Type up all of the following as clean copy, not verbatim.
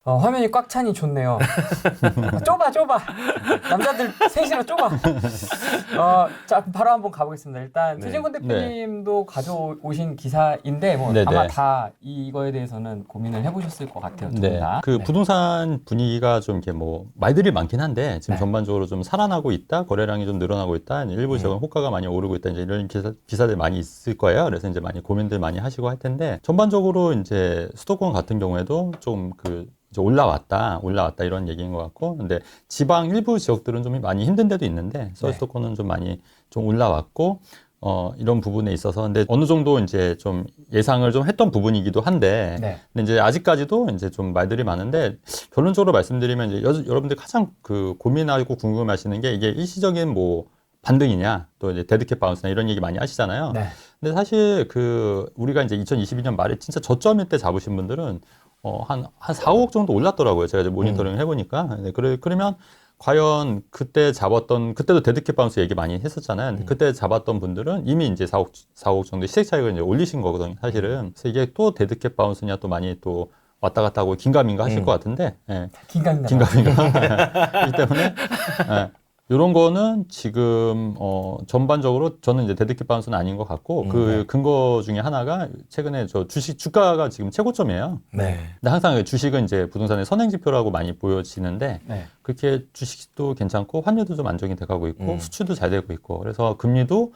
화면이 꽉 차니 좋네요. 좁아. 남자들 셋이라 좁아. 자, 바로 한번 가보겠습니다. 일단 네. 최진권 대표님도 가져오신 기사인데 뭐 네네. 아마 다 이거에 대해서는 고민을 해보셨을 것 같아요. 두 분 다. 그 네. 부동산 분위기가 좀 이렇게 뭐 말들이 많긴 한데 지금 네. 전반적으로 좀 살아나고 있다, 거래량이 좀 늘어나고 있다, 일부 지역은 호가가 많이 오르고 있다, 이제 이런 기사들 많이 있을 거예요. 그래서 이제 많이 고민들 많이 하시고 할 텐데 전반적으로 이제 수도권 같은 경우에도 좀 이제 올라왔다 이런 얘기인 것 같고, 근데 지방 일부 지역들은 좀 많이 힘든 데도 있는데 서울수도권은 좀 많이 좀 올라왔고. 이런 부분에 있어서, 근데 어느 정도 이제 좀 예상을 좀 했던 부분이기도 한데, 네. 근데 이제 아직까지도 이제 좀 말들이 많은데, 결론적으로 말씀드리면 이제 여러분들 가장 고민하고 궁금하시는 게 이게 일시적인 뭐 반등이냐, 또 이제 데드캣 바운스나 이런 얘기 많이 하시잖아요. 네. 근데 사실 우리가 이제 2022년 말에 진짜 저점일 때 잡으신 분들은 한 4, 5억 정도 올랐더라고요. 제가 이제 모니터링 해보니까. 네, 그러면 과연 그때도 데드캣 바운스 얘기 많이 했었잖아요. 근데 그때 잡았던 분들은 이미 이제 4억 정도 시세 차익을 이제 올리신 거거든요, 사실은. 그래서 이게 또 데드캣 바운스냐 또 많이 또 왔다 갔다 하고 긴가민가 하실 것 같은데, 예. 긴가민가. 이 때문에, 예. 이런 거는 지금 전반적으로 저는 이제 데드캣 바운스는 아닌 것 같고, 그 근거 중에 하나가 최근에 주가가 지금 최고점이에요. 네. 근데 항상 주식은 이제 부동산의 선행지표라고 많이 보여지는데, 네. 그렇게 주식도 괜찮고 환율도 좀 안정이 돼가고 있고 수출도 잘 되고 있고, 그래서 금리도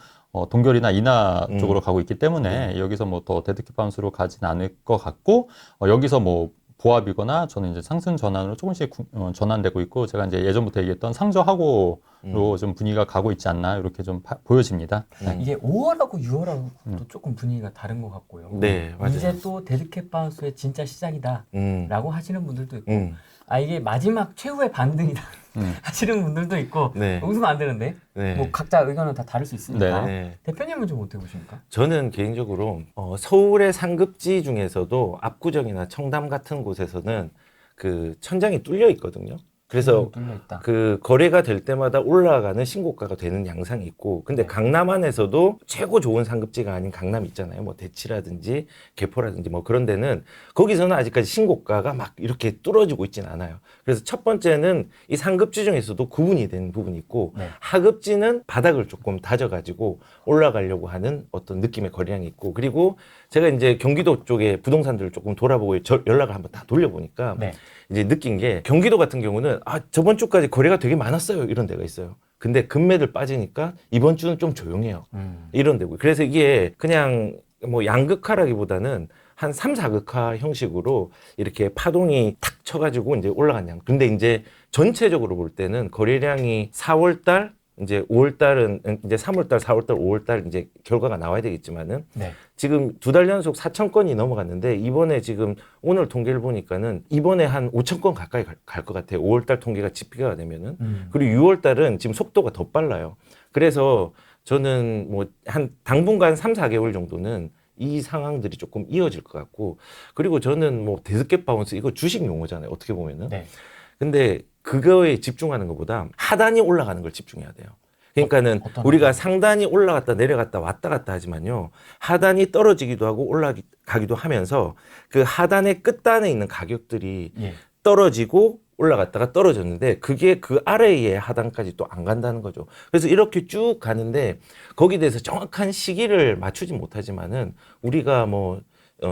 동결이나 인하 쪽으로 가고 있기 때문에 여기서 뭐 더 데드캣 바운스로 가진 않을 것 같고, 여기서 뭐 보합이거나 저는 이제 상승 전환으로 조금씩 전환되고 있고, 제가 이제 예전부터 얘기했던 상저하고로 좀 분위기가 가고 있지 않나 이렇게 좀 보여집니다. 네. 이게 5월하고 6월하고도 조금 분위기가 다른 것 같고요. 네, 맞아요. 이제 또 데드캣 바운스의 진짜 시작이다라고 하시는 분들도 있고, 이게 마지막 최후의 반등이다 하시는 분들도 있고, 네. 웃으면 안 되는데, 네. 뭐 각자 의견은 다 다를 수 있으니까. 네. 대표님은 좀 어떻게 보십니까? 저는 개인적으로 서울의 상급지 중에서도 압구정이나 청담 같은 곳에서는 그 천장이 뚫려 있거든요. 그래서 뚫려 있다. 그 거래가 될 때마다 올라가는 신고가가 되는 양상이 있고, 근데 강남 안에서도 최고 좋은 상급지가 아닌 강남 있잖아요. 뭐 대치라든지 개포라든지 뭐 그런 데는 거기서는 아직까지 신고가가 막 이렇게 뚫어지고 있지는 않아요. 그래서 첫 번째는 이 상급지 중에서도 구분이 되는 부분이 있고, 하급지는 바닥을 조금 다져가지고 올라가려고 하는 어떤 느낌의 거래량이 있고, 그리고 제가 이제 경기도 쪽에 부동산들을 조금 돌아보고 연락을 한번 다 돌려보니까 이제 느낀 게, 경기도 같은 경우는 저번 주까지 거래가 되게 많았어요, 이런 데가 있어요. 근데 금매들 빠지니까 이번 주는 좀 조용해요. 이런 데고. 그래서 이게 그냥 뭐 양극화라기보다는 한 3, 4극화 형식으로 이렇게 파동이 탁 쳐가지고 이제 올라간 양. 근데 이제 전체적으로 볼 때는 거래량이 4월달, 이제 5월달은 이제 3월달, 4월달, 5월달 이제 결과가 나와야 되겠지만은 지금 2달 연속 4,000건이 넘어갔는데, 이번에 지금 오늘 통계를 보니까는 이번에 한 5,000건 가까이 갈 것 같아요. 5월달 통계가 집계가 되면은. 그리고 6월달은 지금 속도가 더 빨라요. 그래서 저는 뭐 한 당분간 3, 4개월 정도는 이 상황들이 조금 이어질 것 같고, 그리고 저는 뭐 데드캣 바운스 이거 주식 용어잖아요, 어떻게 보면은. 근데 그거에 집중하는 것보다 하단이 올라가는 걸 집중해야 돼요. 그러니까는 우리가 상단이 올라갔다 내려갔다 왔다 갔다 하지만요, 하단이 떨어지기도 하고 올라가기도 하면서 그 하단의 끝단에 있는 가격들이 떨어지고 올라갔다가 떨어졌는데, 그게 그 아래의 하단까지 또 안 간다는 거죠. 그래서 이렇게 쭉 가는데 거기에 대해서 정확한 시기를 맞추지 못하지만은 우리가 뭐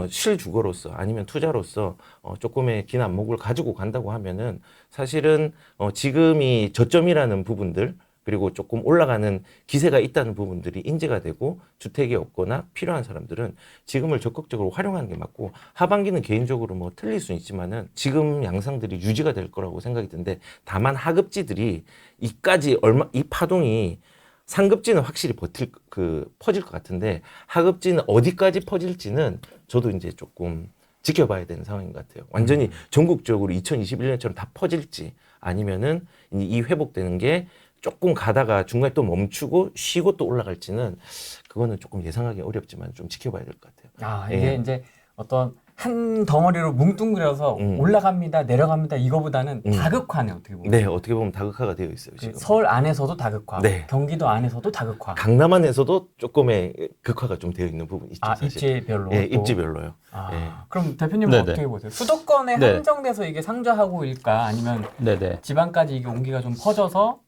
실주거로서 아니면 투자로서 조금의 긴 안목을 가지고 간다고 하면은 사실은 지금이 저점이라는 부분들, 그리고 조금 올라가는 기세가 있다는 부분들이 인지가 되고 주택이 없거나 필요한 사람들은 지금을 적극적으로 활용하는 게 맞고, 하반기는 개인적으로 뭐 틀릴 수는 있지만은 지금 양상들이 유지가 될 거라고 생각이 드는데, 다만 하급지들이 이 파동이 상급지는 확실히 퍼질 것 같은데, 하급지는 어디까지 퍼질지는 저도 이제 조금 지켜봐야 되는 상황인 것 같아요. 완전히 전국적으로 2021년처럼 다 퍼질지, 아니면은 이 회복되는 게 조금 가다가 중간에 또 멈추고 쉬고 또 올라갈지는, 그거는 조금 예상하기 어렵지만 좀 지켜봐야 될 것 같아요. 이게 이제 어떤 한 덩어리로 뭉뚱그려서 올라갑니다, 내려갑니다 이거보다는 다극화네 어떻게 보면. 네, 어떻게 보면 다극화가 되어 있어요. 지금. 서울 안에서도 다극화, 네. 경기도 안에서도 다극화. 강남 안에서도 조금의 극화가 좀 되어 있는 부분이 있죠. 아, 사실. 입지별로. 예, 또. 입지별로요. 아, 예. 그럼 대표님은 네네. 어떻게 보세요? 수도권에 네. 한정돼서 이게 상저하고일까 아니면 네네. 지방까지 이게 온기가 좀 퍼져서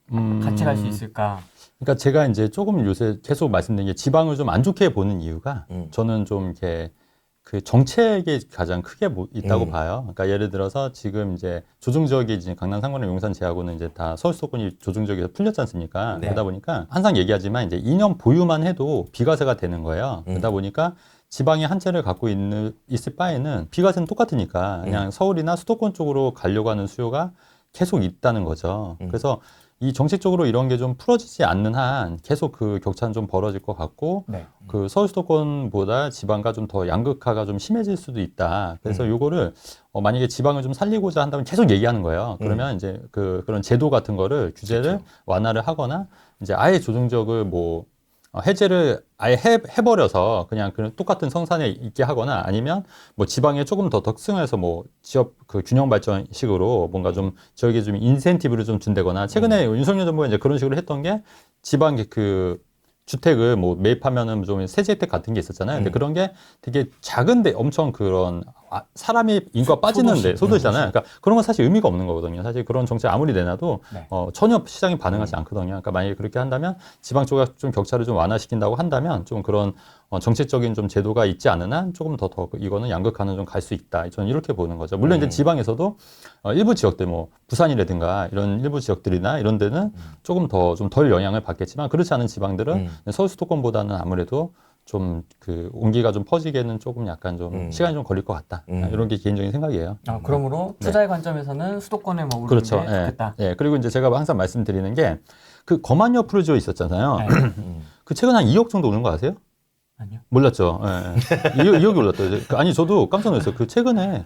같이 갈 수 있을까? 그러니까 제가 이제 조금 요새 계속 말씀드린 게 지방을 좀 안 좋게 보는 이유가 저는 좀 이렇게 그 정책이 가장 크게 있다고 봐요. 그러니까 예를 들어서 지금 이제 조정지역이 이제 강남, 상권을 용산 제하고는 이제 다 서울 수도권이 조정지역에서 풀렸지 않습니까? 네. 그러다 보니까 항상 얘기하지만 이제 2년 보유만 해도 비과세가 되는 거예요. 그러다 보니까 지방이 한 채를 갖고 있을 바에는 비과세는 똑같으니까 그냥 서울이나 수도권 쪽으로 가려고 하는 수요가 계속 있다는 거죠. 그래서 이 정책적으로 이런 게 좀 풀어지지 않는 한 계속 그 격차는 좀 벌어질 것 같고 네. 그 서울 수도권보다 지방과 좀 더 양극화가 좀 심해질 수도 있다. 그래서 요거를 만약에 지방을 좀 살리고자 한다면 계속 얘기하는 거예요. 그러면 이제 그런 제도 같은 거를 규제를 완화를 하거나 이제 아예 조정적을 뭐 해제를 아예 해버려서 그냥 똑같은 성산에 있게 하거나 아니면 뭐 지방에 조금 더 덕승해서 뭐 지역 그 균형 발전식으로 뭔가 좀 지역에 좀 인센티브를 좀 준다거나 최근에 윤석열 정부가 이제 그런 식으로 했던 게 지방 그 주택을 뭐 매입하면은 좀 세제 혜택 같은 게 있었잖아요. 근데 그런 게 되게 작은데 엄청 그런 사람이 인구가 빠지는데 소도시잖아요. 그러니까 그런 건 사실 의미가 없는 거거든요. 사실 그런 정책 아무리 내놔도 네. 전혀 시장이 반응하지 않거든요. 그러니까 만약에 그렇게 한다면 지방 쪽에 좀 격차를 좀 완화시킨다고 한다면 좀 그런 정책적인 좀 제도가 있지 않은 한 조금 더 이거는 양극화는 좀 갈 수 있다. 저는 이렇게 보는 거죠. 물론 이제 지방에서도 일부 지역들 뭐 부산이라든가 이런 일부 지역들이나 이런 데는 조금 더 좀 덜 영향을 받겠지만 그렇지 않은 지방들은 서울 수도권보다는 아무래도 좀 그 온기가 좀 퍼지기에는 조금 약간 좀 시간이 좀 걸릴 것 같다. 이런 게 개인적인 생각이에요. 아, 그러므로 투자의 관점에서는 수도권에 머무르는 그렇죠. 게 좋겠다. 예. 그리고 이제 제가 항상 말씀드리는 게 그 거만여 프로지오 있었잖아요. 네. 그 최근 한 2억 정도 오는 거 아세요? 아니요. 몰랐죠. 예. 2억이 올랐더라고요. 아니 저도 깜짝 놀랐어요. 그 최근에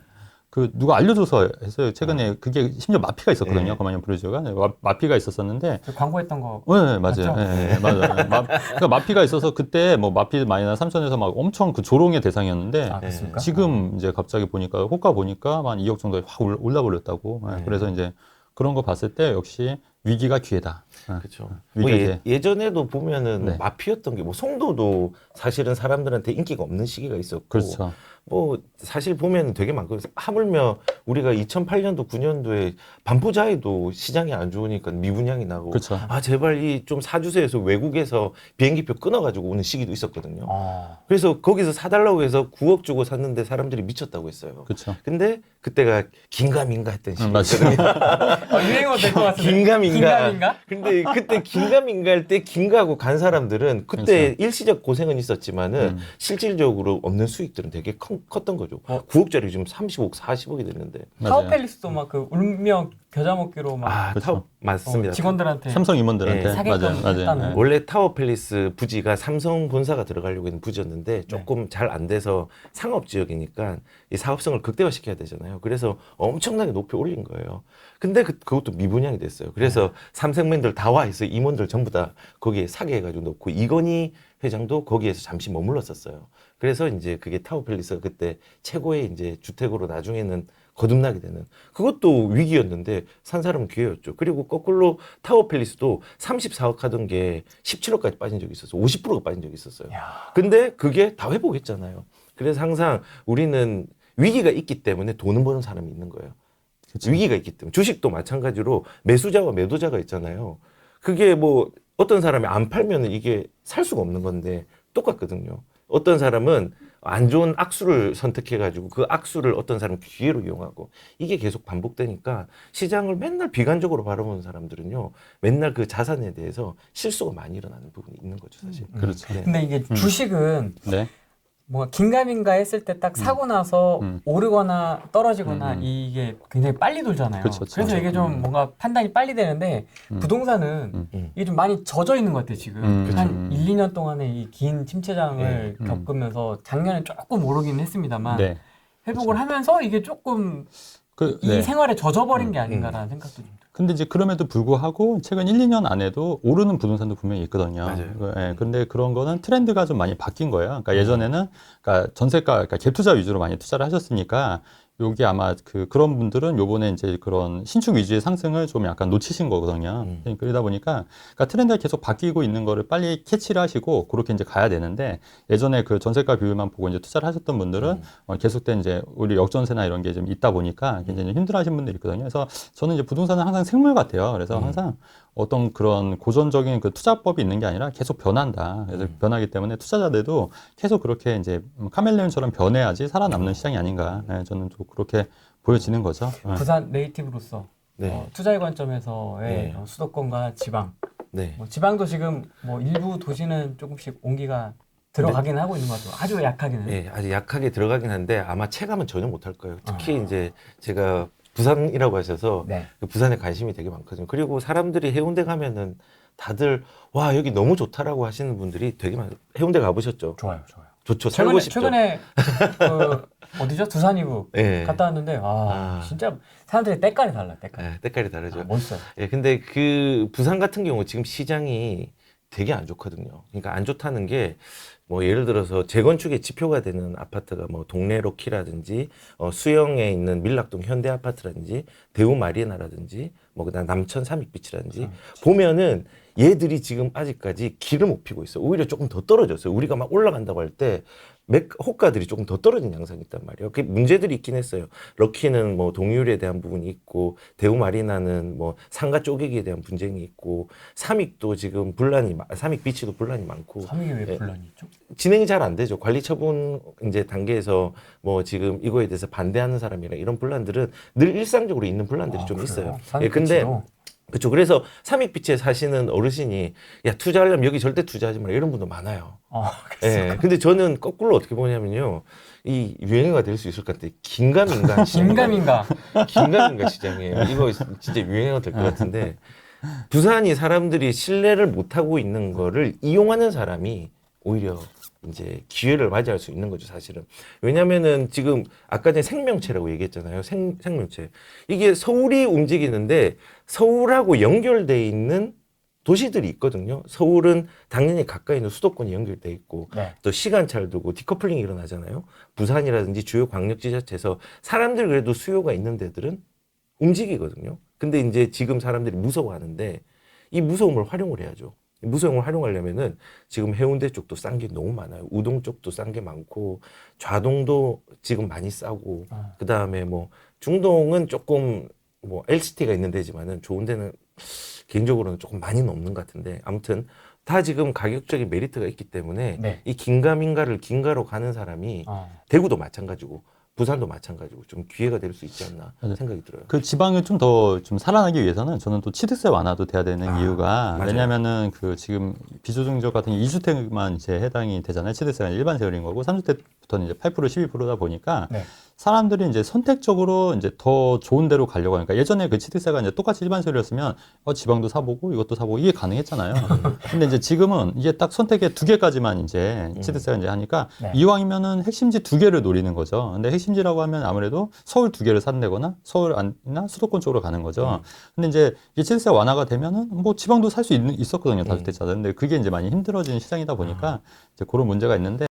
그 누가 알려줘서 했어요. 최근에 그게 심지어 마피가 있었거든요. 거만여 프로지오가 마피가 있었었는데. 그 광고했던 거. 네, 맞아요. 맞죠? 네, 맞아요. 그러니까 마피가 있어서 그때 뭐 마피 마이너스 3천에서 막 엄청 그 조롱의 대상이었는데 아, 그렇습니까? 지금 이제 갑자기 보니까 호가 보니까 한 2억 정도에 확 올라버렸다고. 그래서 이제 그런 거 봤을 때 역시 위기가 기회다. 그렇죠. 위기가 뭐 이제 예전에도 보면은 네. 마피였던 게 뭐 송도도 사실은 사람들한테 인기가 없는 시기가 있었고 그렇죠. 뭐 사실 보면 되게 많고 하물며 우리가 2008년도 9년도에 반포자에도 시장이 안 좋으니까 미분양이 나고 그렇죠. 아 제발 이 좀 사주세에서 외국에서 비행기표 끊어가지고 오는 시기도 있었거든요. 그래서 거기서 사달라고 해서 9억 주고 샀는데 사람들이 미쳤다고 했어요. 그렇죠. 근데 그때가 긴가민가 했던 시기였거든요. 유행어 될 것 같은데. 긴가민가. 긴가민가? 근데 그때 긴가민가 할 때 긴가하고 간 사람들은 그때 일시적 고생은 있었지만은 실질적으로 얻는 수익들은 되게 컸던 거죠. 9억짜리 지금 30억, 40억이 됐는데. 타워팰리스도 막 그 울며 겨자 먹기로 막 아, 그렇죠. 맞습니다. 직원들한테 삼성 임원들한테 네. 사기꾼 했다는. 원래 타워팰리스 부지가 삼성 본사가 들어가려고 했는 부지였는데 조금 잘 안 돼서 상업 지역이니까 이 사업성을 극대화시켜야 되잖아요. 그래서 엄청나게 높이 올린 거예요. 근데 그것도 미분양이 됐어요. 그래서 삼성맨들 다 와 있어요. 임원들 전부 다 거기에 사게 해가지고 놓고 이건희 회장도 거기에서 잠시 머물렀었어요. 그래서 이제 그게 타워팰리스가 그때 최고의 이제 주택으로 나중에는 거듭나게 되는 그것도 위기였는데 산 사람은 기회였죠. 그리고 거꾸로 타워팰리스도 34억 하던 게 17억까지 빠진 적이 있었어요. 50%가 빠진 적이 있었어요. 근데 그게 다 회복했잖아요. 그래서 항상 우리는 위기가 있기 때문에 돈을 버는 사람이 있는 거예요. 그쵸. 위기가 있기 때문에 주식도 마찬가지로 매수자와 매도자가 있잖아요. 그게 뭐 어떤 사람이 안 팔면 이게 살 수가 없는 건데 똑같거든요. 어떤 사람은 안 좋은 악수를 선택해가지고 그 악수를 어떤 사람은 기회로 이용하고 이게 계속 반복되니까 시장을 맨날 비관적으로 바라보는 사람들은요 맨날 그 자산에 대해서 실수가 많이 일어나는 부분이 있는 거죠 사실. 그렇죠. 네. 근데 이게 주식은 네. 뭔가 긴가민가 했을 때 딱 사고 나서 오르거나 떨어지거나 이게 굉장히 빨리 돌잖아요. 그쵸, 그래서 이게 좀 뭔가 판단이 빨리 되는데 부동산은 이게 좀 많이 젖어 있는 것 같아요, 지금. 한 1, 2년 동안의 이 긴 침체장을 겪으면서 작년에 조금 오르긴 했습니다만 네. 회복을 하면서 이게 조금 그, 이 네. 생활에 젖어버린 게 아닌가라는 생각도 좀 들어요. 근데 이제 그럼에도 불구하고 최근 1, 2년 안에도 오르는 부동산도 분명히 있거든요. 맞아요. 예, 근데 그런 거는 트렌드가 좀 많이 바뀐 거예요. 그러니까 예전에는 그러니까 전세가, 그러니까 갭 투자 위주로 많이 투자를 하셨으니까 여기 아마 그런 분들은 요번에 이제 그런 신축 위주의 상승을 좀 약간 놓치신 거거든요. 그러다 보니까 그러니까 트렌드가 계속 바뀌고 있는 거를 빨리 캐치를 하시고 그렇게 이제 가야 되는데 예전에 그 전세가 비율만 보고 이제 투자를 하셨던 분들은 계속된 이제 우리 역전세나 이런 게 좀 있다 보니까 굉장히 힘들어하신 분들이 있거든요. 그래서 저는 이제 부동산은 항상 생물 같아요. 그래서 항상 어떤 그런 고전적인 그 투자법이 있는 게 아니라 계속 변한다. 그래서 변하기 때문에 투자자들도 계속 그렇게 이제 카멜레온처럼 변해야지 살아남는 시장이 아닌가. 네, 저는 또 그렇게 보여지는 거죠. 네. 부산 네이티브로서 네. 투자의 관점에서의 네. 수도권과 지방, 네. 뭐 지방도 지금 뭐 일부 도시는 조금씩 온기가 들어가긴 하고 있는 것 같아요. 아주 약하게는. 네, 아주 약하게 들어가긴 한데 아마 체감은 전혀 못할 거예요. 특히 이제 제가 부산이라고 하셔서 네. 그 부산에 관심이 되게 많거든요. 그리고 사람들이 해운대 가면은 다들 와 여기 너무 좋다라고 하시는 분들이 되게 많아요. 해운대 가보셨죠? 좋아요, 좋아요. 좋죠. 살고 싶죠. 최근에 그 어디죠? 두산이구 네. 갔다 왔는데 진짜 사람들이 때깔이 달라요. 때깔. 네, 때깔이 다르죠. 멋있어요. 예, 근데 그 부산 같은 경우 지금 시장이 되게 안 좋거든요. 그러니까 안 좋다는 게 뭐 예를 들어서 재건축의 지표가 되는 아파트가 뭐 동래 로키라든지 수영에 있는 밀락동 현대 아파트라든지 대우 마리나라든지 뭐 그다음 남천 삼익비치라든지 보면은 얘들이 지금 아직까지 길을 못 피고 있어. 오히려 조금 더 떨어졌어요. 우리가 막 올라간다고 할 때 호가들이 조금 더 떨어진 양상이 있단 말이에요. 그 문제들이 있긴 했어요. 럭키는 뭐 동률에 대한 부분이 있고 대우 마리나는 뭐 상가 쪼개기에 대한 분쟁이 있고 삼익도 지금 삼익 비치도 분란이 많고 삼익이 왜 예. 분란이 있죠? 진행이 잘 안 되죠. 관리 처분 이제 단계에서 뭐 지금 이거에 대해서 반대하는 사람이랑 이런 분란들은 늘 일상적으로 있는 분란들이 좀 그래요? 있어요. 삼익 예, 근데 비치도? 그렇죠. 그래서 삼익빛에 사시는 어르신이 야 투자하려면 여기 절대 투자하지 마라 이런 분도 많아요. 예. 근데 저는 거꾸로 어떻게 보냐면요. 이 유행어가 될 수 있을 것 같아요. 긴가민가 긴가민가. 긴가민가 시장이에요. 이거 진짜 유행어가 될 것 같은데 부산이 사람들이 신뢰를 못 하고 있는 거를 이용하는 사람이 오히려 이제 기회를 맞이할 수 있는 거죠, 사실은. 왜냐면은 지금 아까 전에 생명체라고 얘기했잖아요. 생명체. 이게 서울이 움직이는데 서울하고 연결돼 있는 도시들이 있거든요. 서울은 당연히 가까이 있는 수도권이 연결돼 있고 네. 또 시간차를 두고 디커플링이 일어나잖아요. 부산이라든지 주요 광역지자체에서 사람들 그래도 수요가 있는 데들은 움직이거든요. 근데 이제 지금 사람들이 무서워하는데 이 무서움을 활용을 해야죠. 무서움을 활용하려면은 지금 해운대 쪽도 싼 게 너무 많아요. 우동 쪽도 싼 게 많고 좌동도 지금 많이 싸고 그 다음에 뭐 중동은 조금 뭐 LCT가 있는 데지만은 좋은 데는 개인적으로는 조금 많이 넘는 것 같은데 아무튼 다 지금 가격적인 메리트가 있기 때문에 네. 이 긴가민가를 긴가로 가는 사람이 대구도 마찬가지고 부산도 마찬가지고 좀 기회가 될 수 있지 않나 생각이 들어요. 그 지방을 좀 더 좀 살아나기 위해서는 저는 또 취득세 완화도 돼야 되는 이유가 맞아요. 왜냐면은 그 지금 비조정적 같은 2주택만 이제 해당이 되잖아요. 취득세가 일반 세율인 거고 3주택부터는 이제 8% 12%다 보니까 네. 사람들이 이제 선택적으로 이제 더 좋은 데로 가려고 하니까 예전에 그 취득세가 이제 똑같이 일반 세율이었으면 지방도 사보고 이것도 사보고 이게 가능했잖아요. 근데 이제 지금은 이게 딱 선택의 2개까지만 이제 취득세가 이제 하니까 네. 이왕이면은 핵심지 2개를 노리는 거죠. 근데 핵심지라고 하면 아무래도 서울 2개를 산다거나 서울 안이나 수도권 쪽으로 가는 거죠. 근데 이제 이 취득세 완화가 되면은 뭐 지방도 살 수 있었거든요. 다주택자들. 근데 그게 이제 많이 힘들어지는 시장이다 보니까 이제 그런 문제가 있는데